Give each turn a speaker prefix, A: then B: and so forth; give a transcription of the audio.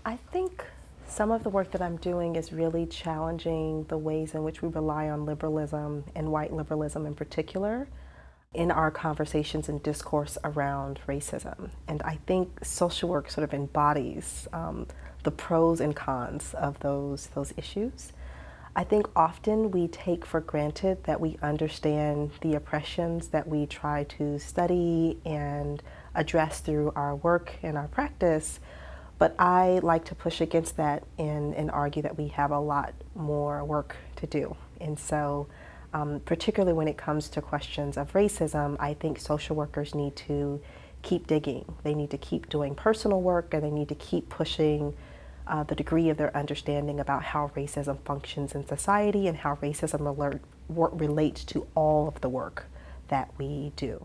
A: I think some of the work that I'm doing is really challenging the ways in which we rely on liberalism and white liberalism in particular in our conversations and discourse around racism. And I think social work sort of embodies the pros and cons of those issues. I think often we take for granted that we understand the oppressions that we try to study and address through our work and our practice, but I like to push against that and argue that we have a lot more work to do. And so, particularly when it comes to questions of racism, I think social workers need to keep digging. They need to keep doing personal work, and they need to keep pushing the degree of their understanding about how racism functions in society and how racism relates to all of the work that we do.